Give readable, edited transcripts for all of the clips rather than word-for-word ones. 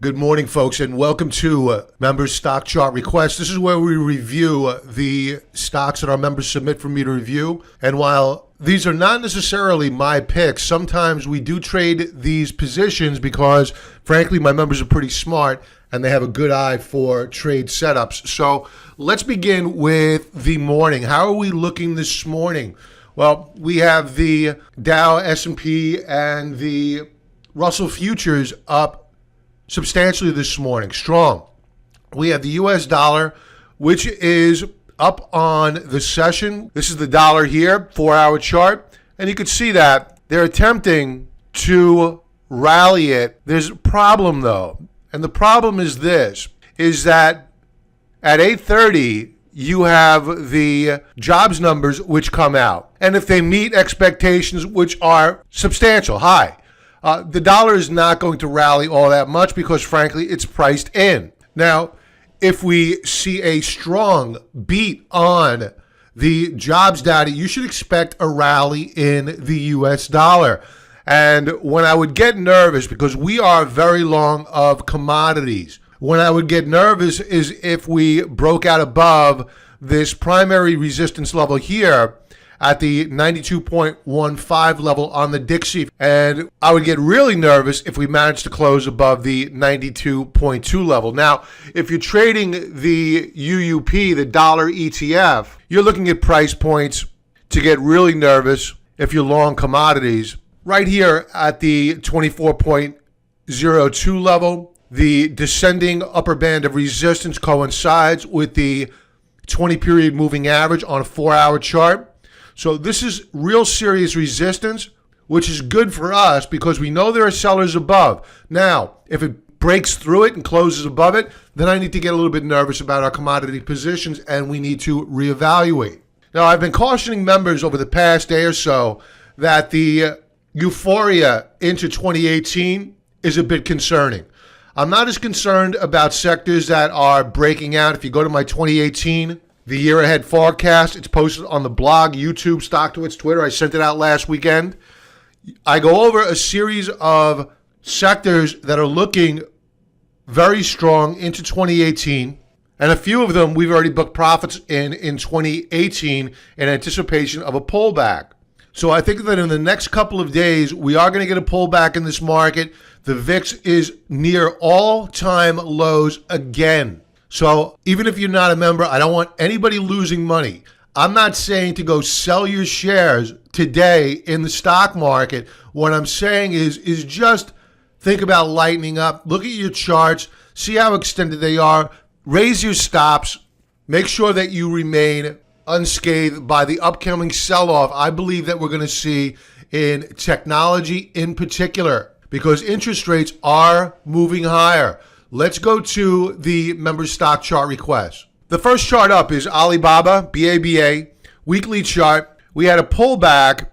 Good morning, folks, and welcome to Members Stock Chart Request. This is where we review the stocks that our members submit for me to review. And while these are not necessarily my picks, sometimes we do trade these positions because, frankly, my members are pretty smart and they have a good eye for trade setups. So let's begin with the morning. How are we looking this morning? Well, we have the Dow, S&P, and the Russell futures up substantially this morning, strong. We have the US dollar, which is up on the session. This is the dollar here, 4-hour chart. And you can see that they're attempting to rally it. There's a problem, though. And the problem is this, is that at 8:30, you have the jobs numbers which come out. And if they meet expectations, which are substantial, high, the dollar is not going to rally all that much because, frankly, it's priced in. Now, if we see a strong beat on the jobs data, you should expect a rally in the U.S. dollar. And when I would get nervous, because we are very long of commodities, when I would get nervous is if we broke out above this primary resistance level here at the 92.15 level on the Dixie. And I would get really nervous if we managed to close above the 92.2 level. Now, if you're trading the UUP, the dollar ETF, you're looking at price points to get really nervous if you're long commodities. Right here at the 24.02 level, the descending upper band of resistance coincides with the 20-period moving average on a 4-hour chart. So this is real serious resistance, which is good for us because we know there are sellers above. Now, if it breaks through it and closes above it, then I need to get a little bit nervous about our commodity positions and we need to reevaluate. Now, I've been cautioning members over the past day or so that the euphoria into 2018 is a bit concerning. I'm not as concerned about sectors that are breaking out. If you go to my 2018 the year ahead forecast, it's posted on the blog, YouTube, StockTwits, Twitter. I sent it out last weekend. I go over a series of sectors that are looking very strong into 2018. And a few of them we've already booked profits in 2018 in anticipation of a pullback. So I think that in the next couple of days, we are going to get a pullback in this market. The VIX is near all-time lows again. So even if you're not a member, I don't want anybody losing money. I'm not saying to go sell your shares today in the stock market. What I'm saying is just think about lightening up. Look at your charts. See how extended they are. Raise your stops. Make sure that you remain unscathed by the upcoming sell-off I believe that we're going to see in technology in particular because interest rates are moving higher. Let's go to the member stock chart request. The first chart up is Alibaba, BABA, weekly chart. We had a pullback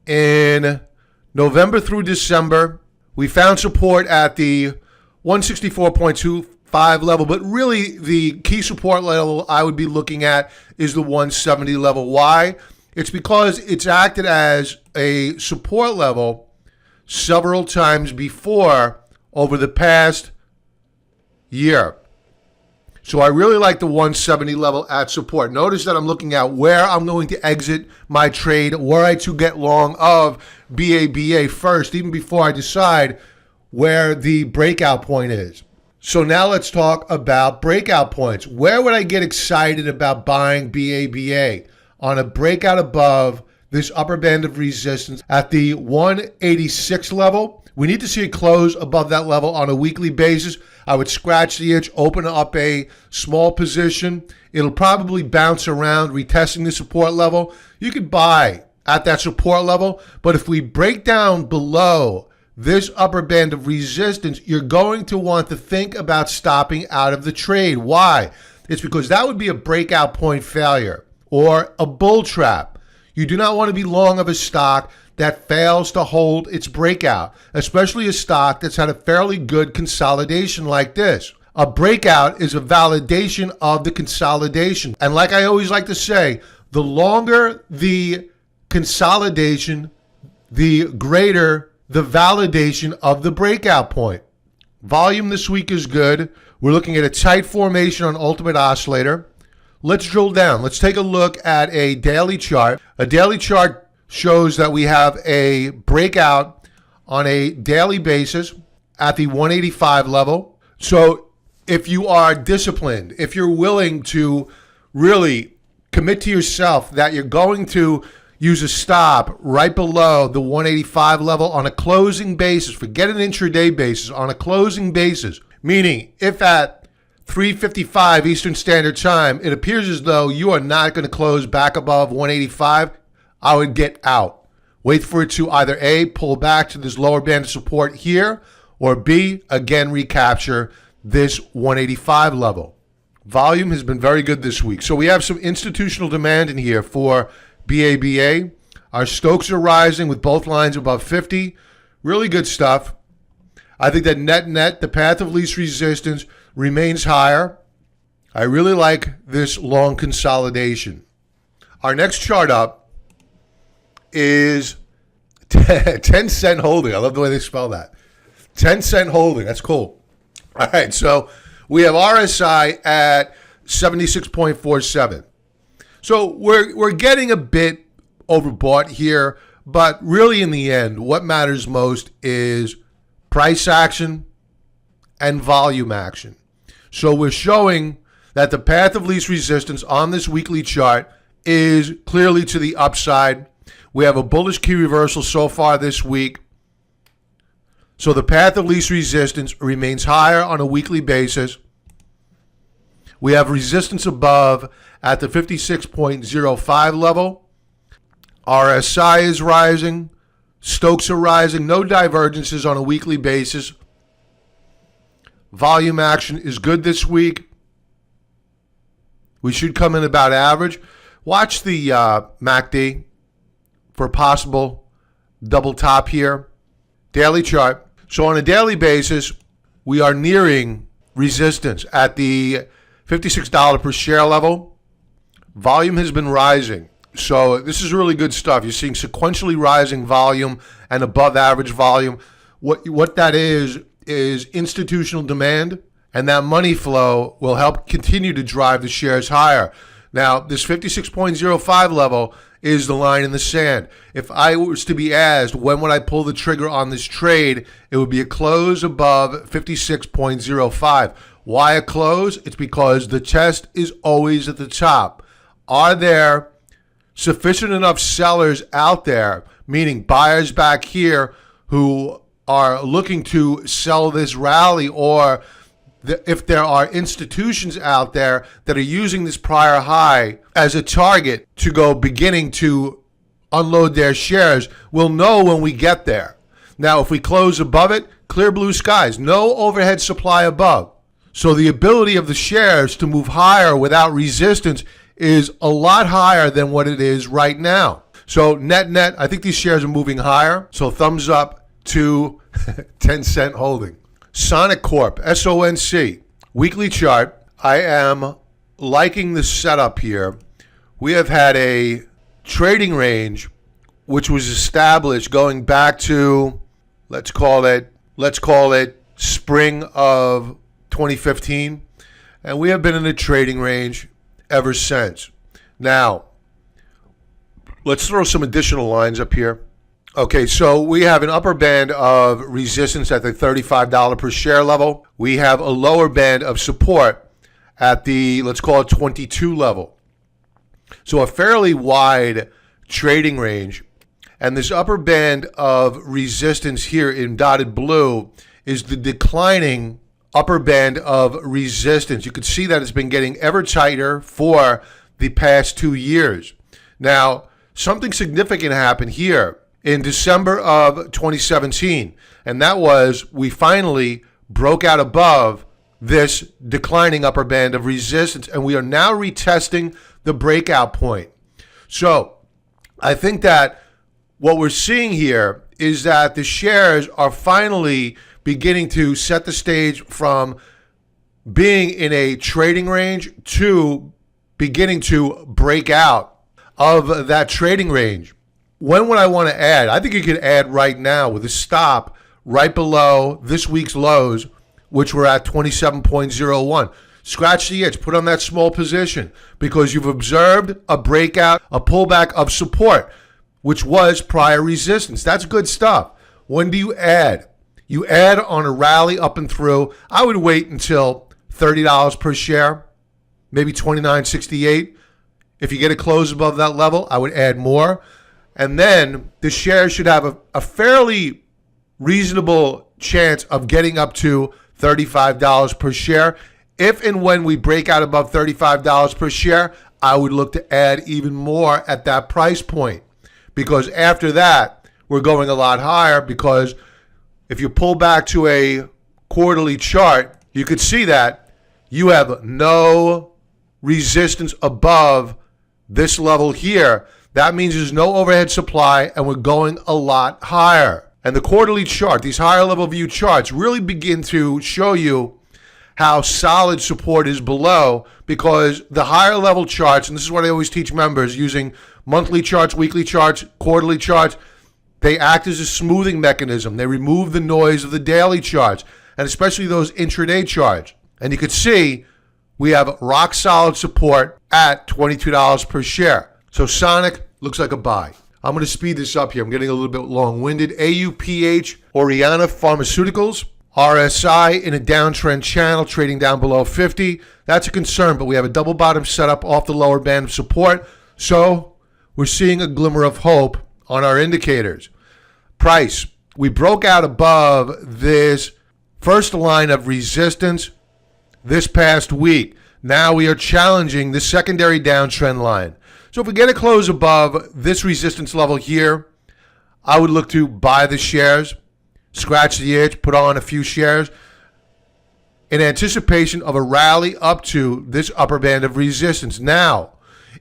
in November through December. We found support at the 164.25 level, but really the key support level I would be looking at is the 170 level. Why? It's because it's acted as a support level several times before over the past year. So I really like the 170 level at support. Notice that I'm looking at where I'm going to exit my trade, where I to get long of BABA first, even before I decide where the breakout point is. So now let's talk about breakout points. Where would I get excited about buying BABA? On a breakout above this upper band of resistance at the 186 level. We need to see it close above that level on a weekly basis. I would scratch the itch, open up a small position. It'll probably bounce around, retesting the support level. You could buy at that support level, but if we break down below this upper band of resistance, you're going to want to think about stopping out of the trade. Why? It's because that would be a breakout point failure or a bull trap. You do not want to be long of a stock that fails to hold its breakout, especially a stock that's had a fairly good consolidation like this. A breakout is a validation of the consolidation. And like I always like to say, the longer the consolidation, the greater the validation of the breakout point. Volume this week is good. We're looking at a tight formation on Ultimate Oscillator. Let's drill down. Let's take a look at a daily chart. A daily chart shows that we have a breakout on a daily basis at the 185 level. So if you are disciplined, if you're willing to really commit to yourself that you're going to use a stop right below the 185 level on a closing basis, forget an intraday basis, on a closing basis, meaning if at 3:55 Eastern Standard Time, it appears as though you are not going to close back above 185, I would get out. Wait for it to either A, pull back to this lower band of support here, or B, again recapture this 185 level. Volume has been very good this week. So we have some institutional demand in here for BABA. Our Stokes are rising with both lines above 50. Really good stuff. I think that net, the path of least resistance remains higher. I really like this long consolidation. Our next chart up is 10 cent holding. I love the way they spell that. 10 cent holding. That's cool. All right, so we have RSI at 76.47. So we're getting a bit overbought here, but really in the end, what matters most is price action and volume action. So we're showing that the path of least resistance on this weekly chart is clearly to the upside. We have a bullish key reversal so far this week. So the path of least resistance remains higher on a weekly basis. We have resistance above at the 56.05 level. RSI is rising. Stokes are rising. No divergences on a weekly basis. Volume action is good this week. We should come in about average. Watch the MACD for a possible double top here. Daily chart. So on a daily basis, we are nearing resistance at the $56 per share level. Volume has been rising. So this is really good stuff. You're seeing sequentially rising volume and above average volume. What that is institutional demand, and that money flow will help continue to drive the shares higher. Now, this 56.05 level is the line in the sand. If I was to be asked when would I pull the trigger on this trade, it would be a close above 56.05. Why a close? It's because the test is always at the top. Are there sufficient enough sellers out there, meaning buyers back here who are looking to sell this rally, or if there are institutions out there that are using this prior high as a target to go beginning to unload their shares, we'll know when we get there. Now, if we close above it, clear blue skies, no overhead supply above. So the ability of the shares to move higher without resistance is a lot higher than what it is right now. So net, I think these shares are moving higher. So thumbs up to 10 cent holding. Sonic Corp, SONC, weekly chart. I am liking the setup here. We have had a trading range which was established going back to, let's call it spring of 2015, and we have been in a trading range ever since. Now, let's throw some additional lines up here. Okay, so we have an upper band of resistance at the $35 per share level. We have a lower band of support at the, let's call it 22 level. So a fairly wide trading range. And this upper band of resistance here in dotted blue is the declining upper band of resistance. You can see that it's been getting ever tighter for the past 2 years. Now, something significant happened here in December of 2017, and that was we finally broke out above this declining upper band of resistance, and we are now retesting the breakout point. So I think that what we're seeing here is that the shares are finally beginning to set the stage from being in a trading range to beginning to break out of that trading range. When would I want to add? I think you could add right now with a stop right below this week's lows, which we're at 27.01. Scratch the itch, put on that small position because you've observed a breakout, a pullback of support, which was prior resistance. That's good stuff. When do you add? You add on a rally up and through. I would wait until $30 per share, maybe $29.68. If you get a close above that level, I would add more. And then the shares should have a fairly reasonable chance of getting up to $35 per share. If and when we break out above $35 per share, I would look to add even more at that price point. Because after that, we're going a lot higher, because if you pull back to a quarterly chart, you could see that you have no resistance above this level here. That means there's no overhead supply and we're going a lot higher. And the quarterly chart, these higher level view charts, really begin to show you how solid support is below, because the higher level charts, and this is what I always teach members using monthly charts, weekly charts, quarterly charts, they act as a smoothing mechanism. They remove the noise of the daily charts, and especially those intraday charts. And you can see we have rock solid support at $22 per share. So SONC looks like a buy. I'm going to speed this up here. I'm getting a little bit long-winded. AUPH, Oriana Pharmaceuticals, RSI in a downtrend channel, trading down below 50. That's a concern, but we have a double bottom set up off the lower band of support. So we're seeing a glimmer of hope on our indicators. Price, we broke out above this first line of resistance this past week. Now we are challenging the secondary downtrend line. So if we get a close above this resistance level here, I would look to buy the shares, scratch the itch, put on a few shares in anticipation of a rally up to this upper band of resistance. Now,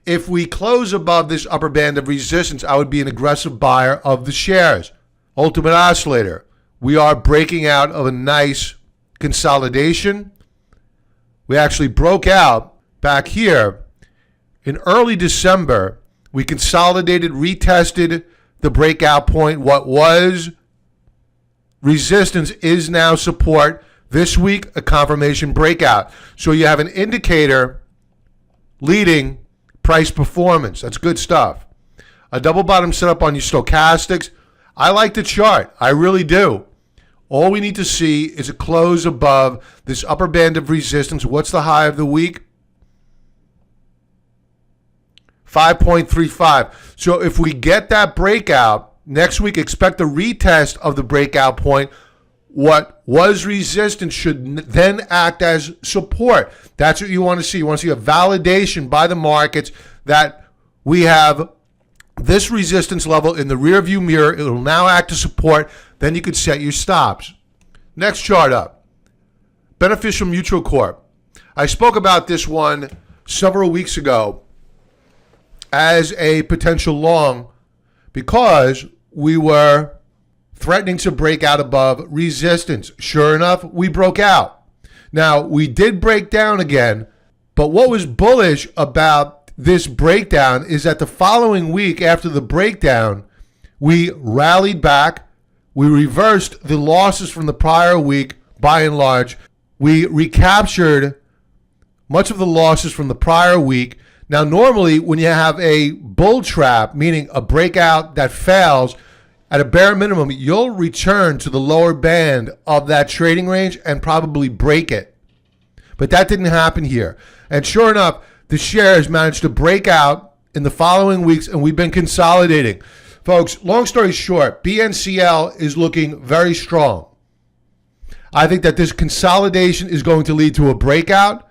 if we close above this upper band of resistance, I would be an aggressive buyer of the shares. Ultimate oscillator, we are breaking out of a nice consolidation. We actually broke out back here in early December. We consolidated, retested the breakout point. What was resistance is now support. This week, a confirmation breakout. So you have an indicator leading price performance. That's good stuff. A double bottom setup on your stochastics. I like the chart. I really do. All we need to see is a close above this upper band of resistance. What's the high of the week? 5.35. So if we get that breakout, next week expect a retest of the breakout point. What was resistance should then act as support. That's what you want to see. You want to see a validation by the markets that we have this resistance level in the rear view mirror. It will now act as support. Then you could set your stops. Next chart up. Beneficial Mutual Corp. I spoke about this one several weeks ago as a potential long because we were threatening to break out above resistance. Sure enough, we broke out. Now, we did break down again, but what was bullish about this breakdown is that the following week after the breakdown, we rallied back. We reversed the losses from the prior week by and large. We recaptured much of the losses from the prior week. Now, normally when you have a bull trap, meaning a breakout that fails, at a bare minimum, you'll return to the lower band of that trading range and probably break it. But that didn't happen here. And sure enough, the shares managed to break out in the following weeks, and we've been consolidating. Folks, long story short, BNCL is looking very strong. I think that this consolidation is going to lead to a breakout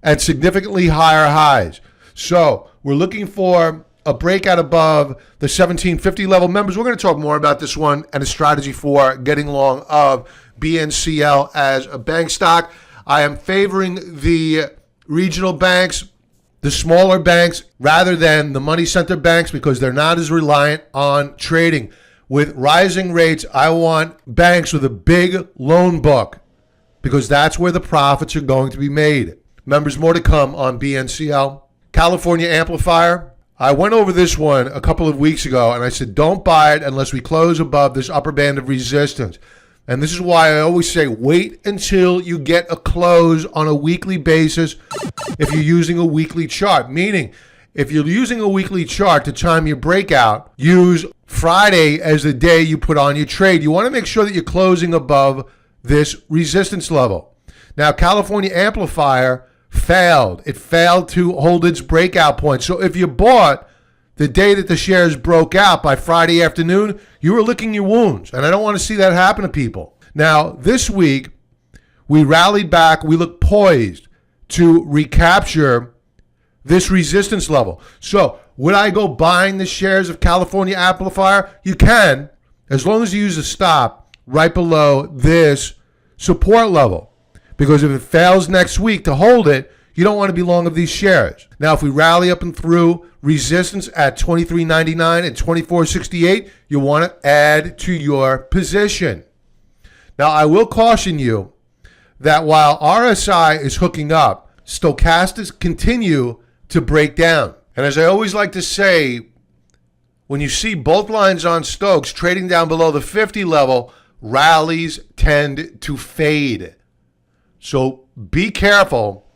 at significantly higher highs. So we're looking for a breakout above the 1750 level. Members, we're going to talk more about this one and a strategy for getting long of BNCL as a bank stock. I am favoring the regional banks, the smaller banks, rather than the money center banks because they're not as reliant on trading. With rising rates, I want banks with a big loan book because that's where the profits are going to be made. Members, more to come on BNCL. California Amplifier. I went over this one a couple of weeks ago, and I said don't buy it unless we close above this upper band of resistance. And this is why I always say wait until you get a close on a weekly basis if you're using a weekly chart. Meaning, if you're using a weekly chart to time your breakout, use Friday as the day you put on your trade. You want to make sure that you're closing above this resistance level. Now, California Amplifier failed. It failed to hold its breakout point. So if you bought the day that the shares broke out by Friday afternoon, you were licking your wounds. And I don't want to see that happen to people. Now, this week, we rallied back. We look poised to recapture this resistance level. So would I go buying the shares of California Amplifier? You can, as long as you use a stop right below this support level. Because if it fails next week to hold it, you don't want to be long of these shares. Now, if we rally up and through resistance at $23.99 and $24.68, you want to add to your position. Now, I will caution you that while RSI is hooking up, stochastics continue to break down. And as I always like to say, when you see both lines on Stokes trading down below the 50 level, rallies tend to fade. So be careful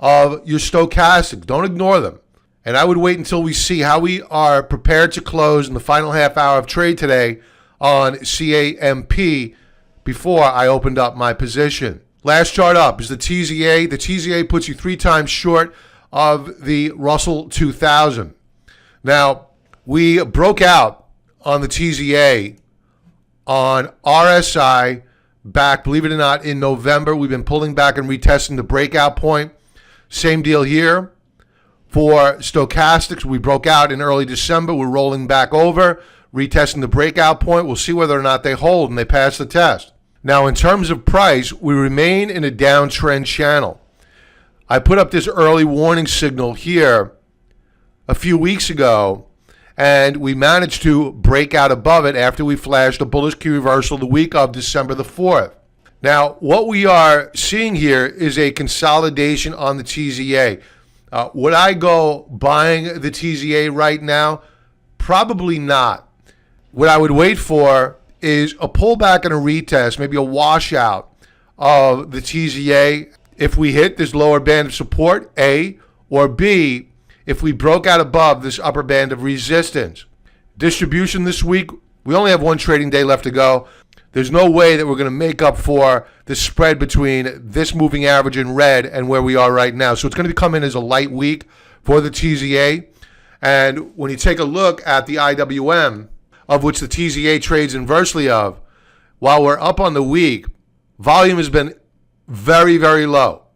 of your stochastics. Don't ignore them. And I would wait until we see how we are prepared to close in the final half hour of trade today on CAMP before I opened up my position. Last chart up is the TZA. The TZA puts you 3 times short of the Russell 2000. Now, we broke out on the TZA on RSI back, believe it or not, in November. We've been pulling back and retesting the breakout point. Same deal here. For stochastics, we broke out in early December. We're rolling back over, retesting the breakout point. We'll see whether or not they hold and they pass the test. Now, in terms of price, we remain in a downtrend channel. I put up this early warning signal here a few weeks ago, and we managed to break out above it after we flashed a bullish key reversal the week of December the 4th. Now, what we are seeing here is a consolidation on the TZA. Would I go buying the TZA right now? Probably not. What I would wait for is a pullback and a retest, maybe a washout of the TZA. If we hit this lower band of support, A, or B, if we broke out above this upper band of resistance. Distribution this week, we only have 1 trading day left to go. There's no way that we're going to make up for the spread between this moving average in red and where we are right now. So it's going to come in as a light week for the TZA. And when you take a look at the IWM, of which the TZA trades inversely of, while we're up on the week, volume has been very, very low.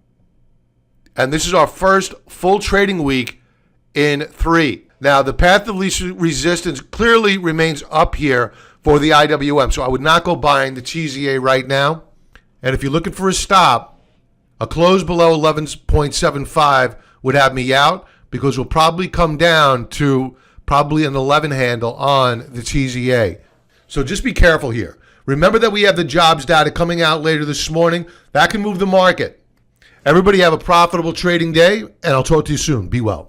And this is our first full trading week in 3. Now, the path of least resistance clearly remains up here for the IWM. So I would not go buying the TZA right now. And if you're looking for a stop, a close below 11.75 would have me out, because we'll probably come down to probably an 11 handle on the TZA. So just be careful here. Remember that we have the jobs data coming out later this morning. That can move the market. Everybody have a profitable trading day, and I'll talk to you soon. Be well.